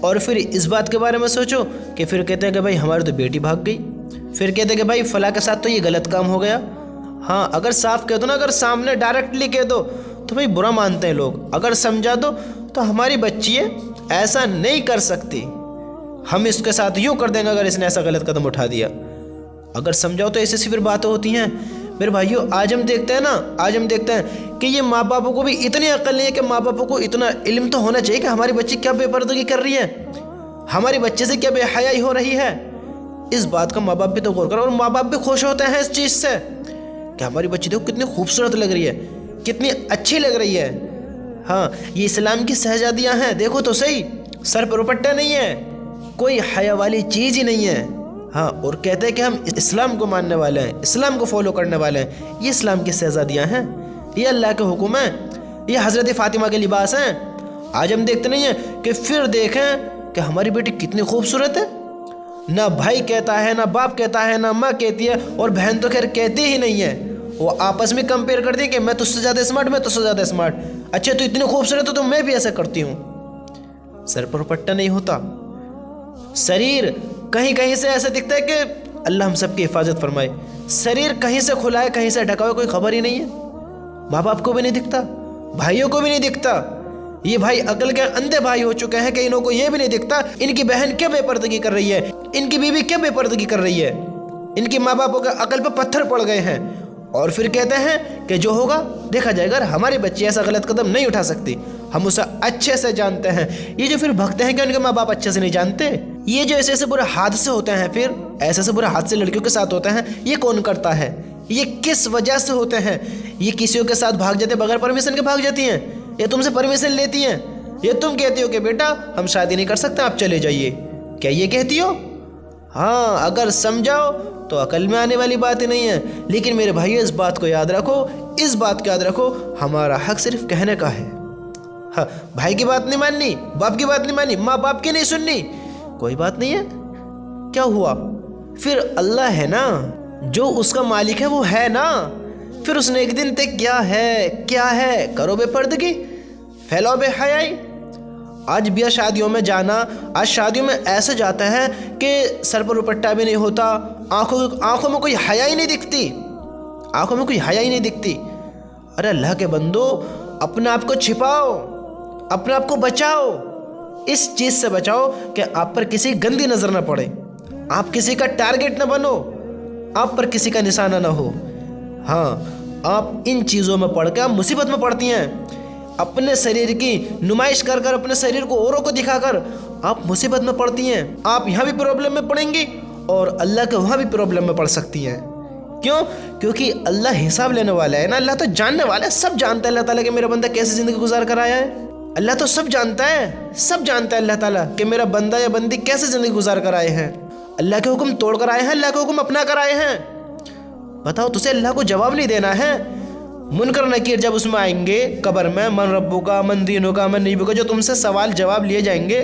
اور پھر اس بات کے بارے میں سوچو کہ پھر کہتے ہیں کہ بھائی ہماری تو بیٹی بھاگ گئی، پھر کہتے ہیں کہ بھائی فلاں کے ساتھ تو یہ غلط کام ہو گیا۔ ہاں اگر صاف کہہ دو نا، اگر سامنے ڈائریکٹلی کہہ دو تو بھائی برا مانتے ہیں لوگ، اگر سمجھا دو تو ہماری بچی ہے ایسا نہیں کر سکتی، ہم اس کے ساتھ یوں کر دیں گے اگر اس نے ایسا غلط قدم اٹھا دیا، اگر سمجھاؤ تو ایسی پھر باتیں ہوتی ہیں۔ میرے بھائیو آج ہم دیکھتے ہیں کہ یہ ماں باپوں کو بھی اتنی عقل نہیں ہے کہ ماں باپوں کو اتنا علم تو ہونا چاہیے کہ ہماری بچی کیا بے پردگی کر رہی ہے، ہماری بچے سے کیا بے حیائی ہو رہی ہے۔ اس بات کا ماں باپ بھی تو غور کرو، اور ماں باپ بھی خوش ہوتے ہیں اس چیز سے کہ ہماری بچی دیکھو کتنی خوبصورت لگ رہی ہے، کتنی اچھی لگ رہی ہے۔ ہاں یہ اسلام کی شہزادیاں ہیں، دیکھو تو صحیح، سر پر دوپٹہ نہیں ہے، کوئی حیا والی چیز ہی نہیں ہے۔ ہاں اور کہتے ہیں کہ ہم اسلام کو ماننے والے ہیں، اسلام کو فالو کرنے والے ہیں، یہ اسلام کی شہزادیاں ہیں، یہ اللہ کے حکم ہیں، یہ حضرت فاطمہ کے لباس ہیں۔ آج ہم دیکھتے نہیں ہیں کہ پھر دیکھیں کہ ہماری بیٹی کتنی خوبصورت ہے، نہ بھائی کہتا ہے، نہ باپ کہتا ہے، نہ ماں کہتی ہے، اور بہن تو خیر کہتی ہی نہیں ہے، وہ آپس میں کمپیئر کرتی ہے کہ میں تجھ سے زیادہ اسمارٹ، میں تجھ سے زیادہ اسمارٹ، اچھا تو اتنی خوبصورت ہے تو میں بھی ایسا کرتی ہوں۔ سر پر دوپٹہ نہیں ہوتا، شریر کہیں کہیں سے ایسا دکھتا ہے کہ اللہ ہم سب کی حفاظت فرمائے، شریر کہیں سے کھلا ہے کہیں سے ڈھکا ہوا، کوئی خبر ہی نہیں ہے، ماں باپ کو بھی نہیں دکھتا، بھائیوں کو بھی نہیں دکھتا، یہ بھائی عقل کے اندھے بھائی ہو چکے ہیں کہ انہوں کو یہ بھی نہیں دکھتا ان کی بہن کیا بے پردگی کر رہی ہے، ان کی بیوی کیا بے پردگی کر رہی ہے، ان کی ماں باپوں کے عقل پہ پتھر پڑ گئے ہیں، اور پھر کہتے ہیں کہ جو ہوگا دیکھا جائے گا، ہماری بچی ایسا غلط قدم نہیں اٹھا سکتی، ہم اسے اچھے سے جانتے ہیں۔ یہ جو پھر بھگتے ہیں کہ ان کے ماں باپ اچھے سے نہیں جانتے، یہ جو ایسے برے حادثے ہوتے ہیں، پھر ایسے برے حادثے لڑکیوں کے ساتھ ہوتے ہیں، یہ کون کرتا ہے، یہ کس وجہ سے ہوتے ہیں؟ یہ کسیوں کے ساتھ بھاگ جاتے بغیر پرمیشن کے بھاگ جاتی ہیں، یہ تم سے پرمیشن لیتی ہیں، یہ تم کہتی ہو کہ بیٹا ہم شادی نہیں کر سکتے آپ چلے جائیے، کیا یہ کہتی ہو؟ ہاں اگر سمجھاؤ تو عقل میں آنے والی بات ہی نہیں ہے، لیکن میرے بھائیو اس بات کو یاد رکھو، اس بات کو یاد رکھو، ہمارا حق صرف کہنے کا ہے۔ ہاں بھائی کی بات نہیں ماننی، باپ کی بات نہیں ماننی، ماں باپ کی نہیں سننی، کوئی بات نہیں ہے، کیا ہوا؟ پھر اللہ ہے نا، جو اس کا مالک ہے وہ ہے نا، پھر اس نے ایک دن تک کیا ہے کرو بے پردگی، پھیلاؤ بے حیائی۔ آج بیاہ شادیوں میں جانا، آج شادیوں میں ایسے جاتا ہے کہ سر پر دوپٹہ بھی نہیں ہوتا، آنکھوں میں کوئی حیا ہی نہیں دکھتی، آنکھوں میں کوئی حیا ہی نہیں دکھتی۔ ارے اللہ کے بندو، اپنے آپ کو چھپاؤ، اپنے آپ کو بچاؤ، اس چیز سے بچاؤ کہ آپ پر کسی گندی نظر نہ پڑے، آپ کسی کا ٹارگٹ نہ بنو، آپ پر کسی کا نشانہ نہ ہو۔ ہاں آپ ان چیزوں میں پڑھ کے آپ مصیبت میں پڑتی ہیں، اپنے شریر کی نمائش کر کر، اپنے شریر کو اوروں کو دکھا کر آپ مصیبت میں پڑتی ہیں، آپ یہاں بھی پرابلم میں پڑیں گی اور اللہ کے وہاں بھی پرابلم میں پڑ سکتی ہیں۔ کیوں؟ کیونکہ اللہ حساب لینے والا ہے نا، اللہ تو جاننے والا ہے، سب جانتا ہے اللہ تعالیٰ کہ میرا بندہ کیسے زندگی گزار کر آیا ہے، اللہ تو سب جانتا ہے، سب جانتا ہے اللہ تعالیٰ کہ میرا بندہ یا بندی کیسے زندگی گزار کر آئے ہیں، اللہ کے حکم توڑ کر آئے ہیں، اللہ کے حکم اپنا کر آئے ہیں۔ بتاؤ تجھے اللہ کو جواب نہیں دینا ہے؟ منکر نکیر جب اس میں آئیں گے قبر میں، من ربو کا، من دینو کا، من نیبو کا، جو تم سے سوال جواب لیے جائیں گے،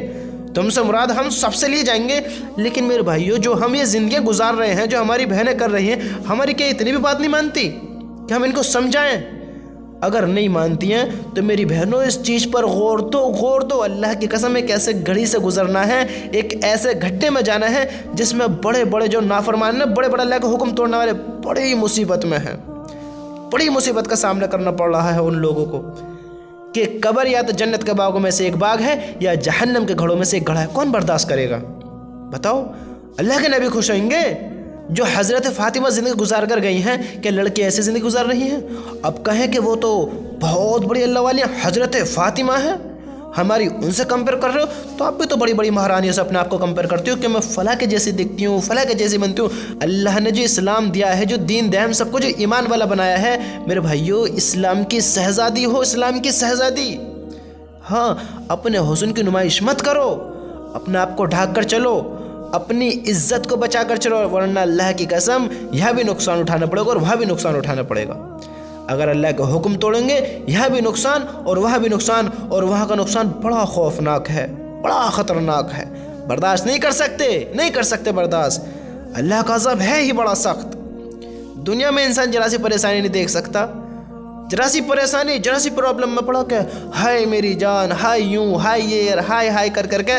تم سے مراد ہم سب سے لیے جائیں گے، لیکن میرے بھائیو جو ہم یہ زندگی گزار رہے ہیں، جو ہماری بہنیں کر رہی ہیں، ہماری کیا اتنی بھی بات نہیں مانتی کہ ہم ان کو سمجھائیں؟ اگر نہیں مانتی ہیں تو میری بہنوں اس چیز پر غور دو، اللہ کی قسم ایک ایسے گھڑی سے گزرنا ہے، ایک ایسے گھٹے میں جانا ہے جس میں بڑے بڑے جو نافرمان ہیں، بڑے بڑے اللہ کا حکم توڑنے والے بڑی مصیبت میں ہیں، بڑی مصیبت کا سامنا کرنا پڑ رہا ہے ان لوگوں کو کہ قبر یا تو جنت کے باغوں میں سے ایک باغ ہے یا جہنم کے گھڑوں میں سے ایک گھڑا ہے، کون برداشت کرے گا؟ بتاؤ اللہ کے نبی خوش ہوئیں گے جو حضرت فاطمہ زندگی گزار کر گئی ہیں کہ لڑکی ایسی زندگی گزار رہی ہیں؟ اب کہیں کہ وہ تو بہت بڑی اللہ والی حضرت فاطمہ ہے، ہماری ان سے کمپیئر کر رہے ہو، تو آپ بھی تو بڑی بڑی مہارانیوں سے اپنے آپ کو کمپیئر کرتی ہو کہ میں فلاں کے جیسی دکھتی ہوں، فلاں کے جیسی بنتی ہوں۔ اللہ نے جو اسلام دیا ہے، جو دین دہم سب کو جو ایمان والا بنایا ہے، میرے بھائیو اسلام کی شہزادی ہو، اسلام کی شہزادی۔ ہاں اپنے حسن کی نمائش مت کرو، اپنے آپ کو ڈھانک کر چلو، اپنی عزت کو بچا کر چلو، ورنہ اللہ کی قسم یہاں بھی نقصان اٹھانا پڑے گا اور وہاں بھی نقصان اٹھانا پڑے گا۔ اگر اللہ کا حکم توڑیں گے یہاں بھی نقصان اور وہاں بھی نقصان، اور وہاں کا نقصان بڑا خوفناک ہے، بڑا خطرناک ہے، برداشت نہیں کر سکتے برداشت۔ اللہ کا عذاب ہے ہی بڑا سخت، دنیا میں انسان ذرا سی پریشانی نہیں دیکھ سکتا، ذرا سی پریشانی، ذرا سی پرابلم میں پڑا کہ ہائے میری جان، ہائے یوں، ہائے یہ، ہائے کر کے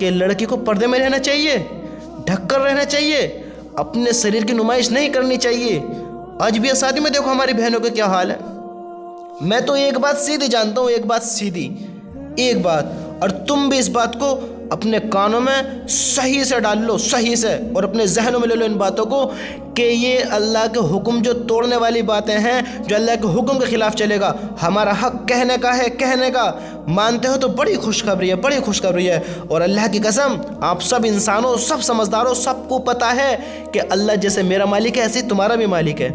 کہ لڑکی کو پردے میں رہنا چاہیے، ڈھک کر رہنا چاہیے، اپنے شریر کی نمائش نہیں کرنی چاہیے۔ آج بھی شادی میں دیکھو ہماری بہنوں کا کیا حال ہے۔ میں تو ایک بات سیدھی جانتا ہوں، ایک بات سیدھی، ایک بات، اور تم بھی اس بات کو اپنے کانوں میں صحیح سے ڈال لو، صحیح سے، اور اپنے ذہنوں میں لے لو ان باتوں کو، کہ یہ اللہ کے حکم جو توڑنے والی باتیں ہیں، جو اللہ کے حکم کے خلاف چلے گا، ہمارا حق کہنے کا ہے، کہنے کا، مانتے ہو تو بڑی خوشخبری ہے، بڑی خوشخبری ہے۔ اور اللہ کی قسم، آپ سب انسانوں، سب سمجھداروں، سب کو پتہ ہے کہ اللہ جیسے میرا مالک ہے ایسے تمہارا بھی مالک ہے،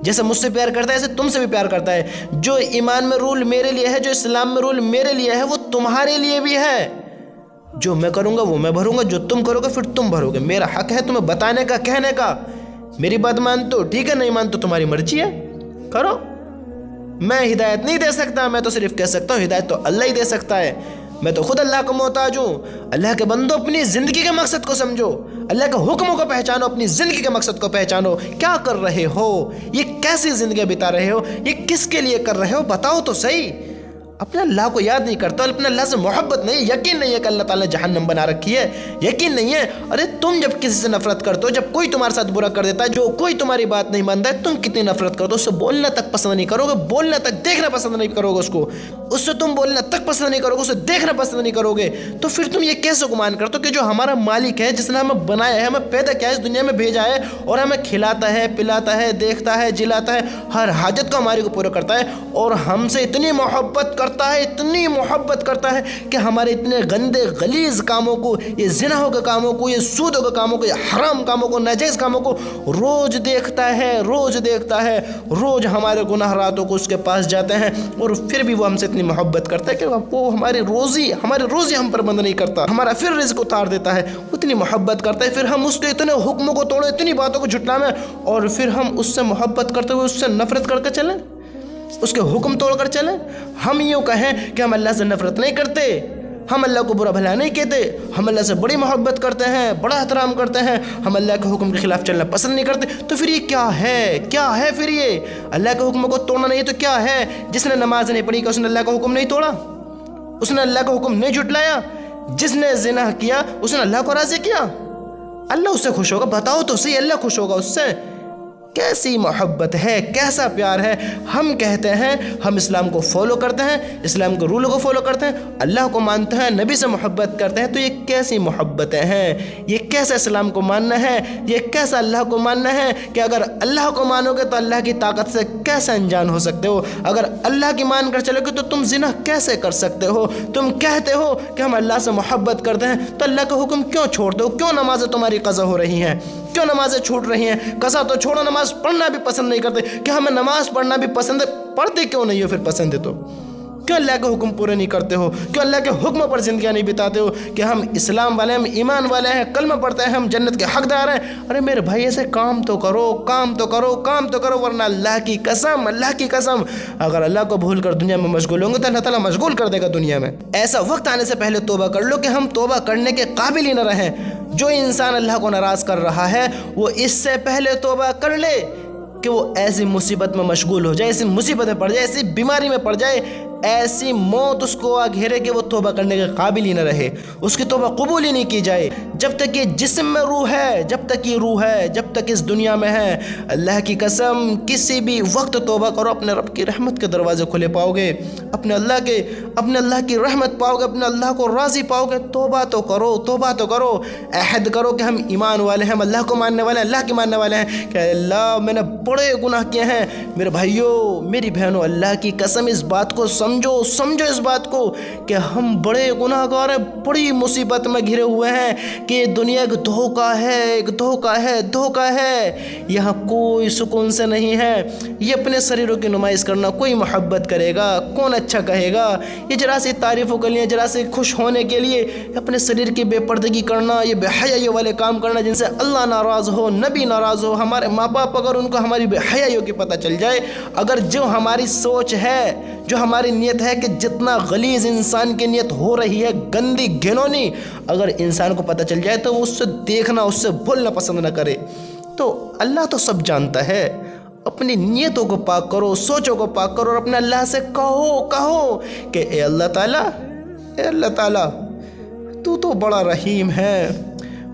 جیسے مجھ سے پیار کرتا ہے ایسے تم سے بھی پیار کرتا ہے۔ جو ایمان میں رول میرے لیے ہے، جو اسلام میں رول میرے لیے ہے، وہ تمہارے لیے بھی ہے۔ جو میں کروں گا وہ میں بھروں گا، جو تم کرو گے پھر تم بھرو گے۔ میرا حق ہے تمہیں بتانے کا، کہنے کا۔ میری بات مان تو ٹھیک ہے، نہیں مان تو تمہاری مرضی ہے، کرو۔ میں ہدایت نہیں دے سکتا، میں تو صرف کہہ سکتا ہوں ہدایت تو اللہ ہی دے سکتا ہے۔ میں تو خود اللہ کو محتاج ہوں۔ اللہ کے بندوں، اپنی زندگی کے مقصد کو سمجھو، اللہ کے حکموں کو پہچانو، اپنی زندگی کے مقصد کو پہچانو۔ کیا کر رہے ہو؟ یہ کیسی زندگی بتا رہے ہو؟ یہ کس کے لیے کر رہے ہو؟ بتاؤ تو صحیح۔ اپنے اللہ کو یاد نہیں کرتا، اپنے اللہ سے محبت نہیں، یقین نہیں ہے کہ اللہ تعالیٰ نے جہنم بنا رکھی ہے، یقین نہیں ہے۔ ارے تم جب کسی سے نفرت کرتے ہو، جب کوئی تمہارے ساتھ برا کر دیتا ہے، جو کوئی تمہاری بات نہیں مانتا ہے، تم کتنی نفرت کرتے ہو، اس سے بولنا تک پسند نہیں کرو گے، بولنا تک، دیکھنا پسند نہیں کرو گے اس کو، اس سے تم بولنا تک پسند نہیں کرو گے، اسے دیکھنا پسند نہیں کرو گے۔ تو پھر تم یہ کیسے گمان کرتے ہو کہ جو ہمارا مالک ہے، جس نے ہمیں بنایا ہے، ہمیں پیدا کیا ہے، اس دنیا میں بھیجا ہے، اور ہمیں کھلاتا ہے، پلاتا ہے، دیکھتا ہے، جلاتا ہے، ہر حاجت کو ہماری کو پورا کرتا ہے، اور ہم سے اتنی محبت کرتا ہے، اتنی محبت کرتا ہے کہ ہمارے اتنے گندے غلیظ کاموں کو، یہ زنا کے کاموں کو، یہ سود کے کاموں کو، یہ حرام کاموں کو، ناجائز کاموں کو روز دیکھتا ہے، روز دیکھتا ہے، روز ہمارے گناہ راتوں کو اس کے پاس جاتے ہیں، اور پھر بھی وہ ہم سے اتنی محبت کرتا ہے کہ وہ ہماری روزی ہم پر بند نہیں کرتا، ہمارا پھر رزق اتار دیتا ہے، اتنی محبت کرتا ہے۔ پھر ہم اس کے اتنے حکموں کو توڑیں، اتنی باتوں کو جھٹلائیں، اور پھر ہم اس سے محبت کرتے ہوئے اس سے نفرت کر کے چلیں، اس کے حکم توڑ کر چلیں۔ ہم یوں کہیں کہ ہم اللہ سے نفرت نہیں کرتے، ہم اللہ کو برا بھلا نہیں کہتے، ہم اللہ سے بڑی محبت کرتے ہیں، بڑا احترام کرتے ہیں، ہم اللہ کے حکم کے خلاف چلنا پسند نہیں کرتے، تو پھر یہ کیا ہے؟ کیا ہے پھر یہ؟ اللہ کے حکم کو توڑنا نہیں ہے تو کیا ہے؟ جس نے نماز نہیں پڑھی کہ اس نے اللہ کا حکم نہیں توڑا، اس نے اللہ کا حکم نہیں جھٹلایا، جس نے زنا کیا اس نے اللہ کو راضی کیا، اللہ اس سے خوش ہوگا؟ بتاؤ تو صحیح، اللہ خوش ہوگا اس سے؟ کیسی محبت ہے، کیسا پیار ہے۔ ہم کہتے ہیں ہم اسلام کو فالو کرتے ہیں، اسلام کے رولوں کو فالو کرتے ہیں، اللہ کو مانتے ہیں، نبی سے محبت کرتے ہیں، تو یہ کیسی محبتیں ہیں؟ یہ کیسا اسلام کو ماننا ہے؟ یہ کیسا اللہ کو ماننا ہے کہ اگر اللہ کو مانو گے تو اللہ کی طاقت سے کیسے انجان ہو سکتے ہو؟ اگر اللہ کی مان کر چلو گے تو تم زنا کیسے کر سکتے ہو؟ تم کہتے ہو کہ ہم اللہ سے محبت کرتے ہیں، تو اللہ کا حکم کیوں چھوڑتے ہو؟ کیوں نمازیں تمہاری قضا ہو رہی ہیں؟ کیوں نمازیں چھوٹ رہی ہیں؟ قضا تو چھوڑو، نماز پڑھنا بھی پسند نہیں کرتے، کہ ہمیں نماز پڑھنا بھی پسند ہے، پڑھتے کیوں نہیں ہو پھر پسند ہے تو؟ کیوں اللہ کے حکم پورے نہیں کرتے ہو؟ کیوں اللہ کے حکم پر زندگیاں نہیں بتاتے ہو کہ ہم اسلام والے، ہم ایمان والے ہیں، کلمہ پڑھتے ہیں، ہم جنت کے حقدار ہیں؟ ارے میرے بھائی ایسے کام تو کرو، کام تو کرو، کام تو کرو، ورنہ اللہ کی قسم، اللہ کی قسم، اگر اللہ کو بھول کر دنیا میں مشغول ہوں گے تو اللہ تعالیٰ مشغول کر دے گا دنیا میں۔ ایسا وقت آنے سے پہلے توبہ کر لو کہ ہم توبہ کرنے کے قابل ہی نہ رہیں۔ جو انسان اللہ کو ناراض کر رہا ہے وہ اس سے پہلے توبہ کر لے کہ وہ ایسی مصیبت میں مشغول ہو جائے، ایسی مصیبت میں پڑ جائے، ایسی بیماری میں پڑ جائے، ایسی موت اس کو آ گھیرے کہ وہ توبہ کرنے کے قابل ہی نہ رہے، اس کی توبہ قبول ہی نہیں کی جائے۔ جب تک یہ جسم میں روح ہے، جب تک یہ روح ہے، جب تک اس دنیا میں ہے، اللہ کی قسم کسی بھی وقت توبہ کرو، اپنے رب کی رحمت کے دروازے کھلے پاؤ گے، اپنے اللہ کی رحمت پاؤ گے، اپنے اللہ کو راضی پاؤ گے۔ توبہ تو کرو، توبہ تو کرو، عہد کرو کہ ہم ایمان والے ہیں، ہم اللہ کو ماننے والے ہیں، اللہ کی ماننے والے ہیں، کہ اللہ میں نے بڑے گناہ کیے ہیں۔ میرے بھائیوں، میری بہنوں، اللہ کی قسم اس بات کو سمجھو اس بات کو کہ ہم بڑے گناہ گار ہیں، بڑی مصیبت میں گھرے ہوئے ہیں، کہ یہ دنیا ایک دھوکہ ہے، ایک دھوکہ ہے، یہاں کوئی سکون سے نہیں ہے۔ یہ اپنے شریروں کی نمائش کرنا کوئی محبت کرے گا؟ کون اچھا کہے گا؟ یہ ذرا سی تعریفوں کے لیے، ذرا سے خوش ہونے کے لیے اپنے شریر کی بے پردگی کرنا، یہ بے حیائی والے کام کرنا جن سے اللہ ناراض ہو، نبی ناراض ہو، ہمارے ماں باپ اگر ان کو ہماری بے حیائیوں کی پتہ چل جائے، اگر جو ہماری سوچ ہے، جو ہماری نیت ہے کہ جتنا غلیظ انسان کی نیت ہو رہی ہے، گندی گھنونی، اگر انسان کو پتہ چل جائے تو وہ اس سے دیکھنا، اس سے بھولنا پسند نہ کرے۔ تو اللہ تو سب جانتا ہے، اپنی نیتوں کو پاک کرو، سوچوں کو پاک کرو، اور اپنے اللہ سے کہو کہ اے اللہ تعالیٰ، تو بڑا رحیم ہے،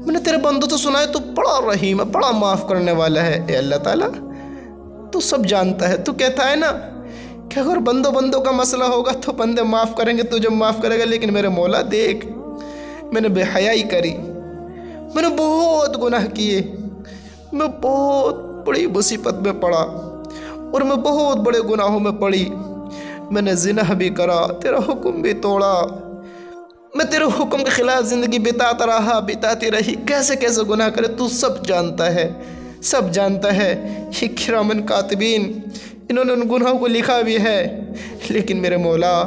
میں نے تیرے بندوں سے سنا ہے تو بڑا رحیم ہے، بڑا معاف کرنے والا ہے۔ اے اللہ تعالیٰ تو سب جانتا ہے، تو کہتا ہے نا کہ اگر بندوں کا مسئلہ ہوگا تو بندے معاف کریں گے، تو جب معاف کرے گا۔ لیکن میرے مولا دیکھ، میں نے بے حیائی کری، میں نے بہت گناہ کیے، میں بہت بڑی مصیبت میں پڑا اور میں بہت بڑے گناہوں میں پڑی۔ میں نے زنا بھی کرا، تیرا حکم بھی توڑا، میں تیرے حکم کے خلاف زندگی بتاتی رہی، کیسے کیسے گناہ کرے تو سب جانتا ہے، سب جانتا ہے۔ یہ کرامن کاتبین، انہوں نے ان گناہوں کو لکھا بھی ہے۔ لیکن میرے مولا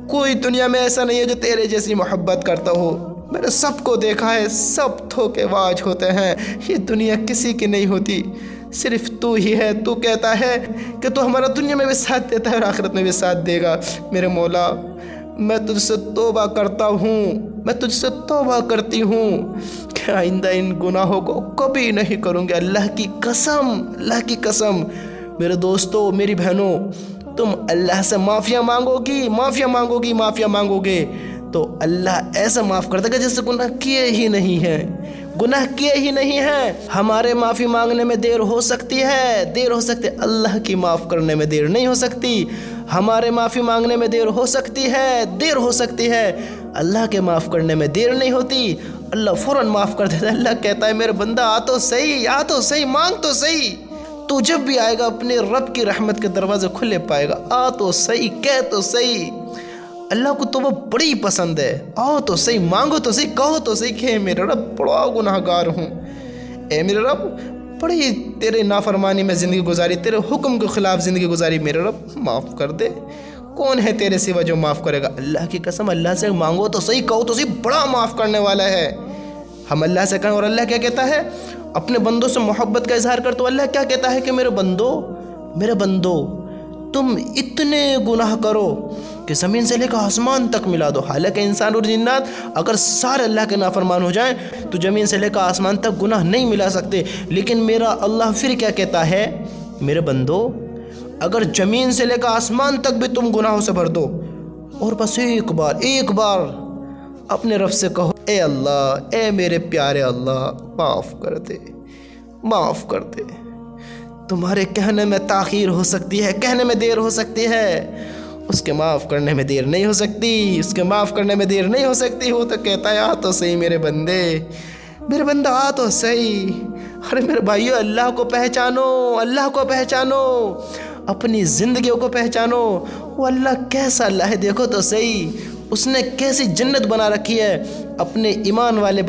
کوئی دنیا میں ایسا نہیں ہے جو تیرے جیسی محبت کرتا ہو۔ میں نے سب کو دیکھا ہے، سب دھوکے باز ہوتے ہیں، یہ دنیا کسی کی نہیں ہوتی، صرف تو ہی ہے۔ تو کہتا ہے کہ تو ہمارا دنیا میں بھی ساتھ دیتا ہے اور آخرت میں بھی ساتھ دے گا۔ میرے مولا میں تجھ سے توبہ کرتا ہوں، میں تجھ سے توبہ کرتی ہوں کہ آئندہ ان گناہوں کو کبھی نہیں کروں گے۔ اللہ کی قسم، اللہ کی قسم۔ میرے دوستو، میری بہنوں، تم اللہ سے معافیا مانگو گے تو اللہ ایسا معاف کر دے گا جیسے گناہ کیے ہی نہیں ہیں۔ ہمارے معافی مانگنے میں دیر ہو سکتی ہے، اللہ کی معاف کرنے میں دیر نہیں ہو سکتی۔ ہمارے معافی مانگنے میں دیر ہو سکتی ہے، اللہ کے معاف کرنے میں دیر نہیں ہوتی۔ اللہ فوراً معاف کر دیتا ہے۔ اللہ کہتا ہے میرے بندہ آ تو صحیح، مانگ تو صحیح، تو جب بھی آئے گا اپنے رب کی رحمت کے دروازے کھلے پائے گا۔ آ تو صحیح، کہہ تو صحیح۔ اللہ کو توبہ بڑی پسند ہے۔ آؤ تو صحیح، مانگو تو صحیح، کہو تو صحیح کہ میرے رب بڑا گناہ گار ہوں، اے میرے رب بڑی تیرے نافرمانی میں زندگی گزاری، تیرے حکم کے خلاف زندگی گزاری، میرے رب معاف کر دے۔ کون ہے تیرے سوا جو معاف کرے گا؟ اللہ کی قسم، اللہ سے مانگو تو صحیح، کہو تو صحیح، بڑا معاف کرنے والا ہے۔ ہم اللہ سے کہیں اور اللہ کیا کہتا ہے؟ اپنے بندوں سے محبت کا اظہار کر تو اللہ کیا کہتا ہے کہ میرے بندو تم اتنے گناہ کرو کہ زمین سے لے کر آسمان تک ملا دو۔ حالانکہ انسان اور جنات اگر سارے اللہ کے نافرمان ہو جائیں تو زمین سے لے کر آسمان تک گناہ نہیں ملا سکتے، لیکن میرا اللہ پھر کیا کہتا ہے؟ میرے بندو اگر زمین سے لے کر آسمان تک بھی تم گناہوں سے بھر دو اور بس ایک بار اپنے رب سے کہو اے اللہ، اے میرے پیارے اللہ، معاف کر دے۔ تمہارے کہنے میں تاخیر ہو سکتی ہے، کہنے میں دیر ہو سکتی ہے، اس کے معاف کرنے میں دیر نہیں ہو سکتی، وہ تو کہتا ہے آ تو صحیح میرے بندہ آ تو صحیح۔ ارے میرے بھائیو، اللہ کو پہچانو، اپنی زندگیوں کو پہچانو۔ وہ اللہ کیسا اللہ ہے، دیکھو تو صحیح، اس نے کیسی جنت بنا رکھی ہے اپنے ایمان والے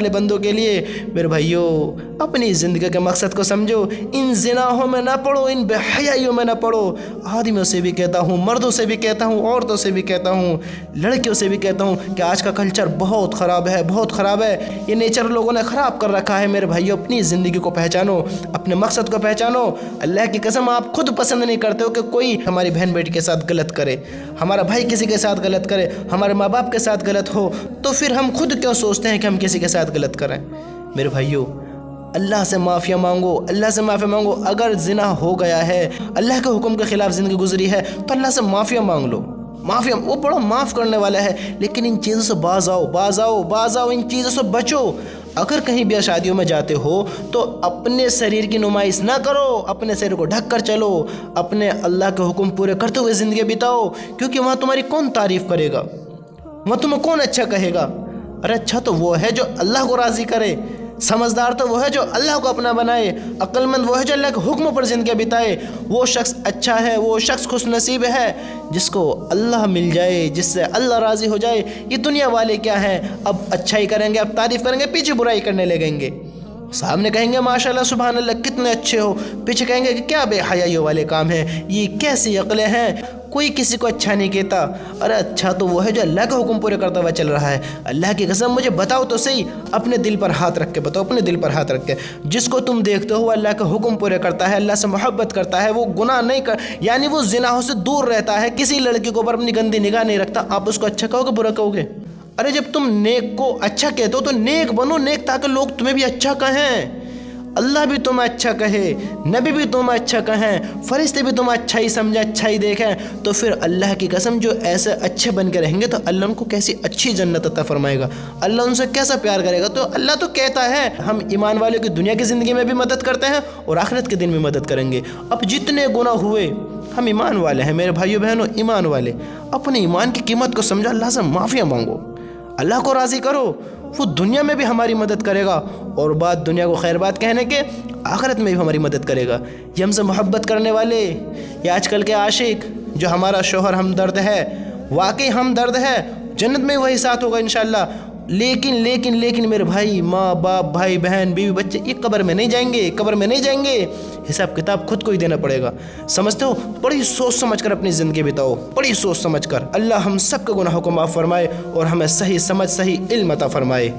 بندوں کے لیے۔ میرے بھائیو، اپنی زندگی کے مقصد کو سمجھو، ان زناحوں میں نہ پڑو، ان بے حیائیوں میں نہ پڑو۔ آدمیوں سے بھی کہتا ہوں، مردوں سے بھی کہتا ہوں، عورتوں سے بھی کہتا ہوں، لڑکیوں سے بھی کہتا ہوں کہ آج کا کلچر بہت خراب ہے، یہ نیچر لوگوں نے خراب کر رکھا ہے۔ میرے بھائیو، اپنی زندگی کو پہچانو، اپنے مقصد کو پہچانو۔ اللہ کی قسم، آپ خود پسند نہیں کرتے ہو کہ کوئی ہماری بہن بیٹی کے ساتھ غلط کرے، ہمارا بھائی کسی کے ساتھ غلط کرے، ہمارے ماں باپ کے ساتھ غلط ہو، تو پھر ہم خود کیوں سوچتے ہیں کہ ہم کسی کے ساتھ غلط کریں؟ میرے بھائیو، اللہ سے معافیا مانگو۔ اگر زنا ہو گیا ہے، اللہ کے حکم کے خلاف زندگی گزری ہے تو اللہ سے معافیا مانگ لو۔ وہ بڑا معاف کرنے والا ہے۔ لیکن ان چیزوں سے باز آؤ، ان چیزوں سے بچو۔ اگر کہیں بھی شادیوں میں جاتے ہو تو اپنے شریر کی نمائش نہ کرو، اپنے شریر کو ڈھک کر چلو، اپنے اللہ کے حکم پورے کرتے ہوئے زندگی بتاؤ، کیونکہ وہاں تمہاری کون تعریف کرے گا، وہاں تمہیں کون اچھا کہے گا؟ ارے اچھا تو وہ ہے جو اللہ کو راضی کرے، سمجھدار تو وہ ہے جو اللہ کو اپنا بنائے، عقل مند وہ ہے جو اللہ کے حکم پر زندگی بتائے۔ وہ شخص اچھا ہے، وہ شخص خوش نصیب ہے جس کو اللہ مل جائے، جس سے اللہ راضی ہو جائے۔ یہ دنیا والے کیا ہیں، اب اچھائی کریں گے، اب تعریف کریں گے، پیچھے برائی کرنے لگیں گے۔ سامنے کہیں گے ماشاءاللہ سبحان اللہ کتنے اچھے ہو، پیچھے کہیں گے کہ کیا بے حیائی والے کام ہیں، یہ کیسی عقلیں ہیں۔ کوئی کسی کو اچھا نہیں کہتا۔ ارے اچھا تو وہ ہے جو اللہ کا حکم پورے کرتا ہوا چل رہا ہے۔ اللہ کی قسم مجھے بتاؤ تو صحیح، اپنے دل پر ہاتھ رکھ کے بتاؤ، اپنے دل پر ہاتھ رکھ کے، جس کو تم دیکھتے ہو اللہ کا حکم پورے کرتا ہے، اللہ سے محبت کرتا ہے، وہ گناہ نہیں یعنی وہ زناحوں سے دور رہتا ہے، کسی لڑکی کے اوپر اپنی گندی نگاہ نہیں رکھتا، آپ اس کو اچھا کہو گے برا کہو گے؟ ارے جب تم نیک کو اچھا کہتے ہو تو نیک بنو، نیک تاکہ لوگ تمہیں بھی اچھا کہیں۔ اللہ بھی تمہیں اچھا کہے، نبی بھی تمہیں اچھا کہیں، فرشتے بھی تمہیں اچھا ہی سمجھیں، اچھا ہی دیکھیں، تو پھر اللہ کی قسم جو ایسے اچھے بن کے رہیں گے تو اللہ ان کو کیسی اچھی جنت عطا فرمائے گا، اللہ ان سے کیسا پیار کرے گا۔ تو اللہ تو کہتا ہے ہم ایمان والوں کی دنیا کی زندگی میں بھی مدد کرتے ہیں اور آخرت کے دن بھی مدد کریں گے۔ اب جتنے گناہ ہوئے، ہم ایمان والے ہیں میرے بھائیو بہنوں، ایمان والے، اپنے ایمان کی قیمت کو سمجھا، اللہ سے معافیاں مانگو، اللہ کو راضی کرو، وہ دنیا میں بھی ہماری مدد کرے گا اور بات دنیا کو خیر بات کہنے کے آخرت میں بھی ہماری مدد کرے گا۔ یہ ہم سے محبت کرنے والے، یہ آج کل کے عاشق، جو ہمارا شوہر ہمدرد ہے، واقعی ہمدرد ہے، جنت میں وہی ساتھ ہوگا انشاءاللہ، لیکن میرے بھائی، ماں باپ، بھائی بہن، بیوی بچے، یہ قبر میں نہیں جائیں گے، قبر میں نہیں جائیں گے، حساب کتاب خود کو ہی دینا پڑے گا، سمجھتے ہو؟ بڑی سوچ سمجھ کر اپنی زندگی بتاؤ، بڑی سوچ سمجھ کر۔ اللہ ہم سب کے گناہوں کو معاف فرمائے اور ہمیں صحیح سمجھ، صحیح علم عطا فرمائے۔